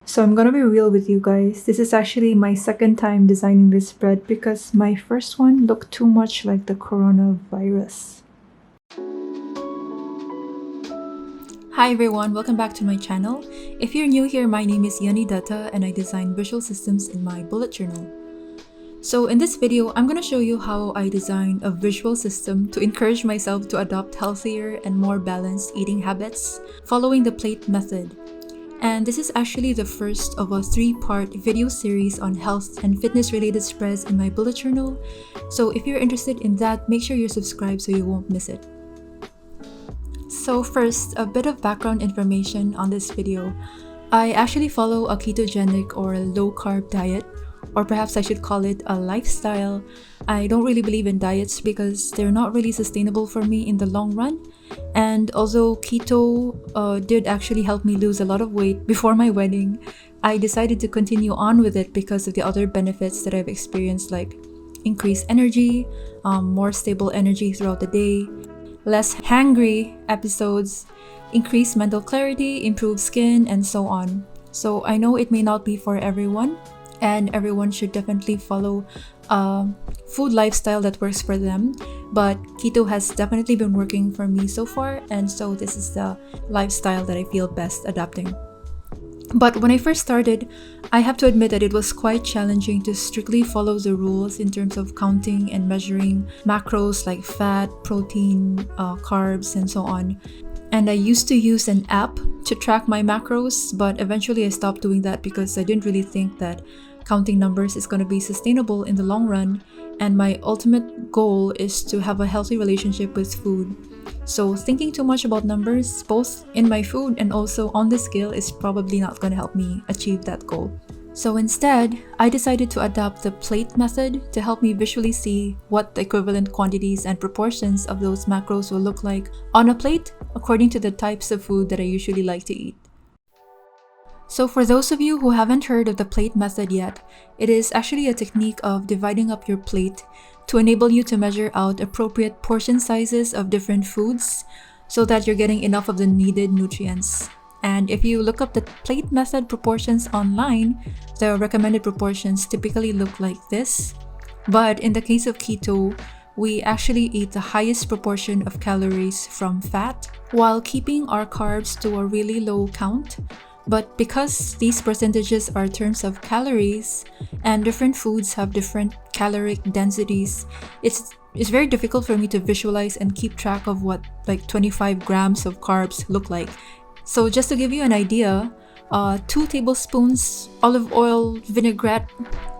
So I'm gonna be real with you guys. This is actually my second time designing this bread because my first one looked too much like the coronavirus. Hi everyone, welcome back to my channel. If you're new here, my name is Yani Datta and I design visual systems in my bullet journal. So in this video, I'm going to show you how I design a visual system to encourage myself to adopt healthier and more balanced eating habits following the plate method. And this is actually the first of a 3-part video series on health and fitness related spreads in my bullet journal. So if you're interested in that, make sure you're subscribed so you won't miss it. So first, a bit of background information on this video. I actually follow a ketogenic or low carb diet, or perhaps I should call it a lifestyle. I don't really believe in diets because they're not really sustainable for me in the long run. And although keto did actually help me lose a lot of weight before my wedding, I decided to continue on with it because of the other benefits that I've experienced, like increased energy, more stable energy throughout the day, less hangry episodes, increased mental clarity, improved skin, and so on. So I know it may not be for everyone, and everyone should definitely follow a food lifestyle that works for them, but keto has definitely been working for me so far, and so this is the lifestyle that I feel best adapting. But when I first started, I have to admit that it was quite challenging to strictly follow the rules in terms of counting and measuring macros like fat, protein, carbs, and so on. And I used to use an app to track my macros, but eventually I stopped doing that because I didn't really think that counting numbers is going to be sustainable in the long run, and my ultimate goal is to have a healthy relationship with food. So thinking too much about numbers, both in my food and also on the scale, is probably not going to help me achieve that goal. So instead, I decided to adopt the plate method to help me visually see what the equivalent quantities and proportions of those macros will look like on a plate according to the types of food that I usually like to eat. So for those of you who haven't heard of the plate method yet, it is actually a technique of dividing up your plate to enable you to measure out appropriate portion sizes of different foods so that you're getting enough of the needed nutrients. And if you look up the plate method proportions online, the recommended proportions typically look like this. But in the case of keto, we actually eat the highest proportion of calories from fat while keeping our carbs to a really low count. But because these percentages are terms of calories and different foods have different caloric densities, it's very difficult for me to visualize and keep track of what like 25 grams of carbs look like. So just to give you an idea, 2 tablespoons olive oil vinaigrette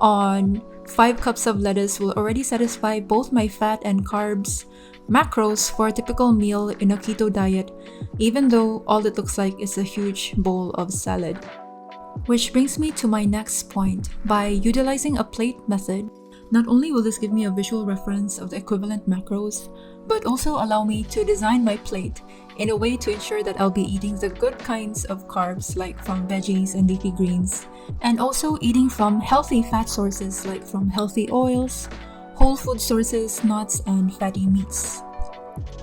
on 5 cups of lettuce will already satisfy both my fat and carbs macros for a typical meal in a keto diet, even though all it looks like is a huge bowl of salad. Which brings me to my next point. By utilizing a plate method, not only will this give me a visual reference of the equivalent macros, but also allow me to design my plate in a way to ensure that I'll be eating the good kinds of carbs like from veggies and leafy greens, and also eating from healthy fat sources like from healthy oils, whole food sources, nuts, and fatty meats.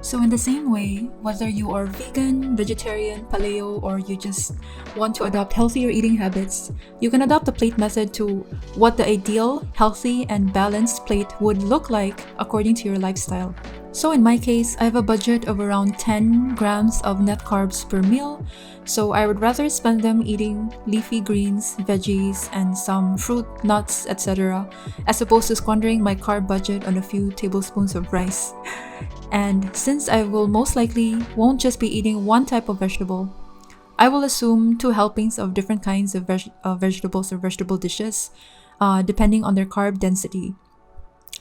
So in the same way, whether you are vegan, vegetarian, paleo, or you just want to adopt healthier eating habits, you can adopt the plate method to what the ideal, healthy, and balanced plate would look like according to your lifestyle. So in my case, I have a budget of around 10 grams of net carbs per meal, so I would rather spend them eating leafy greens, veggies, and some fruit, nuts, etc., as opposed to squandering my carb budget on a few tablespoons of rice. And since I will most likely won't just be eating one type of vegetable, I will assume 2 helpings of different kinds of vegetables or vegetable dishes, depending on their carb density.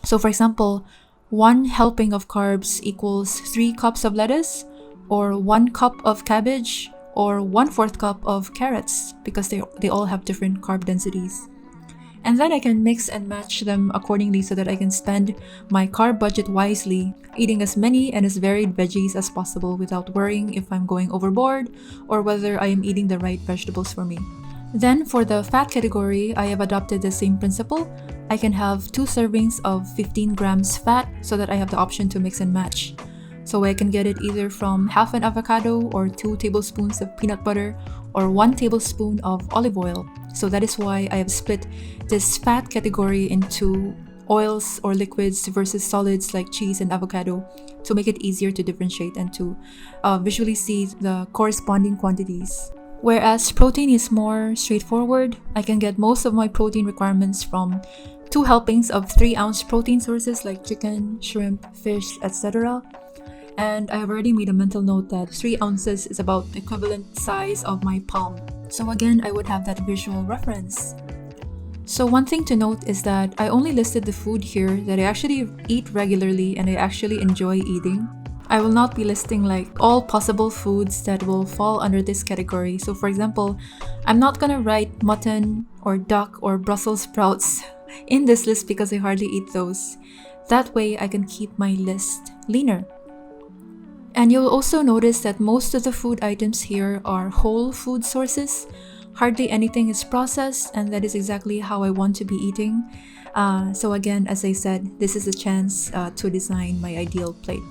So for example, 1 helping of carbs equals 3 cups of lettuce, or 1 cup of cabbage, or 1/4 cup of carrots, because they all have different carb densities. And then I can mix and match them accordingly so that I can spend my carb budget wisely, eating as many and as varied veggies as possible without worrying if I'm going overboard or whether I am eating the right vegetables for me. Then for the fat category, I have adopted the same principle. I can have 2 servings of 15 grams fat so that I have the option to mix and match. So I can get it either from half an avocado or 2 tablespoons of peanut butter or 1 tablespoon of olive oil. So that is why I have split this fat category into oils or liquids versus solids like cheese and avocado to make it easier to differentiate and to visually see the corresponding quantities. Whereas protein is more straightforward, I can get most of my protein requirements from 2 helpings of 3-ounce protein sources like chicken, shrimp, fish, etc. And I have already made a mental note that 3 ounces is about the equivalent size of my palm. So again, I would have that visual reference. So one thing to note is that I only listed the food here that I actually eat regularly and I actually enjoy eating. I will not be listing like all possible foods that will fall under this category. So for example, I'm not gonna write mutton or duck or Brussels sprouts in this list because I hardly eat those. That way I can keep my list leaner. And you'll also notice that most of the food items here are whole food sources. Hardly anything is processed, and that is exactly how I want to be eating. So again, as I said, this is a chance to design my ideal plate.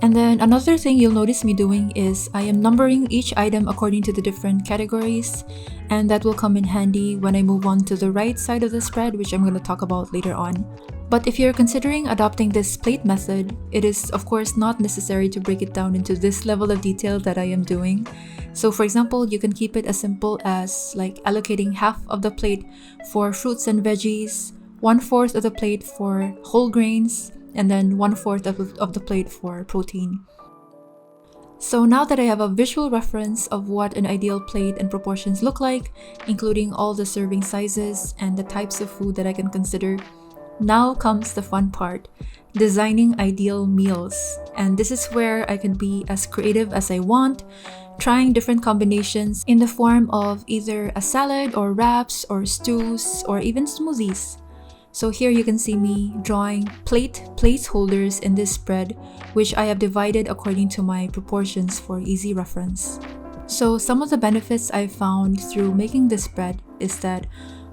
And then another thing you'll notice me doing is I am numbering each item according to the different categories, and that will come in handy when I move on to the right side of the spread, which I'm going to talk about later on. But if you're considering adopting this plate method, it is of course not necessary to break it down into this level of detail that I am doing. So for example, you can keep it as simple as like allocating half of the plate for fruits and veggies, 1/4 of the plate for whole grains, and then 1/4 of the plate for protein. So now that I have a visual reference of what an ideal plate and proportions look like, including all the serving sizes and the types of food that I can consider, now comes the fun part, designing ideal meals. And this is where I can be as creative as I want, trying different combinations in the form of either a salad or wraps or stews or even smoothies. So here you can see me drawing placeholders in this spread, which I have divided according to my proportions for easy reference. So some of the benefits I found through making this spread is that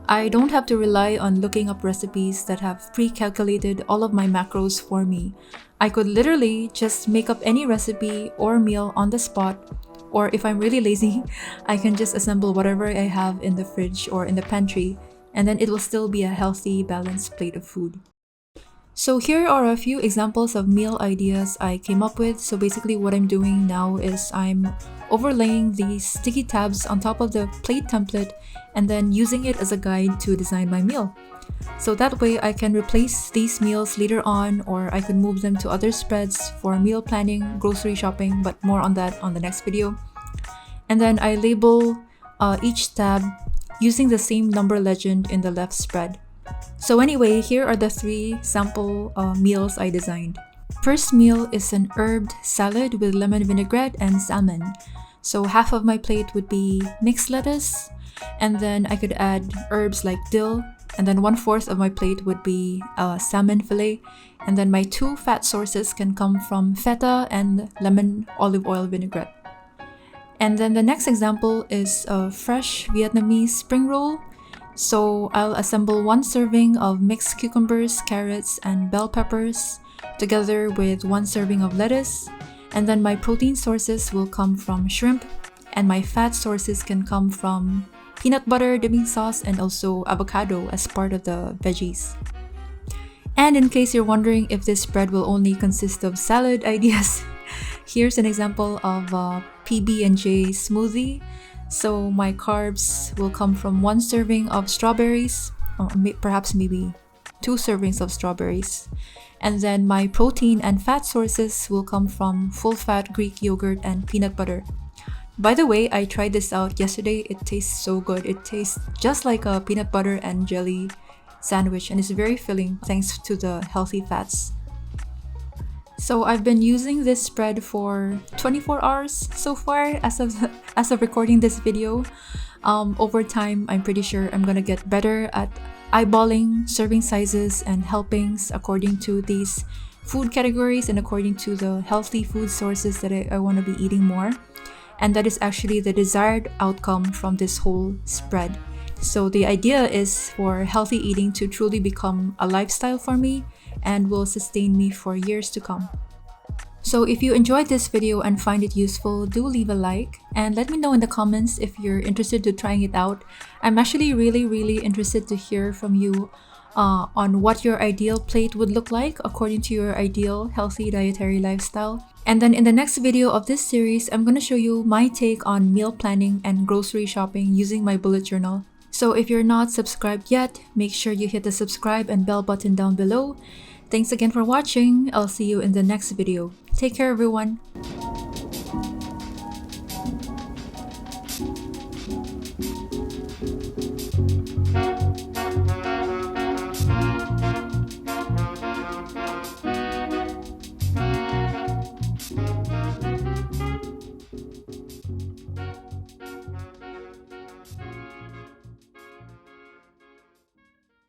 I don't have to rely on looking up recipes that have pre-calculated all of my macros for me. I could literally just make up any recipe or meal on the spot, or if I'm really lazy, I can just assemble whatever I have in the fridge or in the pantry, and then it will still be a healthy, balanced plate of food. So here are a few examples of meal ideas I came up with. So basically what I'm doing now is I'm overlaying these sticky tabs on top of the plate template and then using it as a guide to design my meal. So that way I can replace these meals later on, or I can move them to other spreads for meal planning, grocery shopping, but more on that on the next video. And then I label each tab using the same number legend in the left spread. So anyway, here are the 3 sample meals I designed. First meal is an herbed salad with lemon vinaigrette and salmon. So half of my plate would be mixed lettuce, and then I could add herbs like dill, and then 1/4 of my plate would be salmon fillet, and then my 2 fat sources can come from feta and lemon olive oil vinaigrette. And then the next example is a fresh Vietnamese spring roll. So I'll assemble 1 serving of mixed cucumbers, carrots, and bell peppers together with 1 serving of lettuce. And then my protein sources will come from shrimp, and my fat sources can come from peanut butter dipping sauce and also avocado as part of the veggies. And in case you're wondering if this spread will only consist of salad ideas, here's an example of a PB&J smoothie. So my carbs will come from 1 serving of strawberries, or perhaps maybe 2 servings of strawberries. And then my protein and fat sources will come from full-fat Greek yogurt and peanut butter. By the way, I tried this out yesterday. It tastes so good. It tastes just like a peanut butter and jelly sandwich, and it's very filling thanks to the healthy fats. So I've been using this spread for 24 hours so far as of recording this video. Over time, I'm pretty sure I'm gonna get better at eyeballing serving sizes and helpings according to these food categories and according to the healthy food sources that I want to be eating more. And that is actually the desired outcome from this whole spread. So the idea is for healthy eating to truly become a lifestyle for me and will sustain me for years to come. So if you enjoyed this video and find it useful, do leave a like and let me know in the comments if you're interested to trying it out. I'm actually really interested to hear from you on what your ideal plate would look like according to your ideal healthy dietary lifestyle. And then in the next video of this series, I'm going to show you my take on meal planning and grocery shopping using my bullet journal. So if you're not subscribed yet, make sure you hit the subscribe and bell button down below. Thanks again for watching. I'll see you in the next video. Take care, everyone.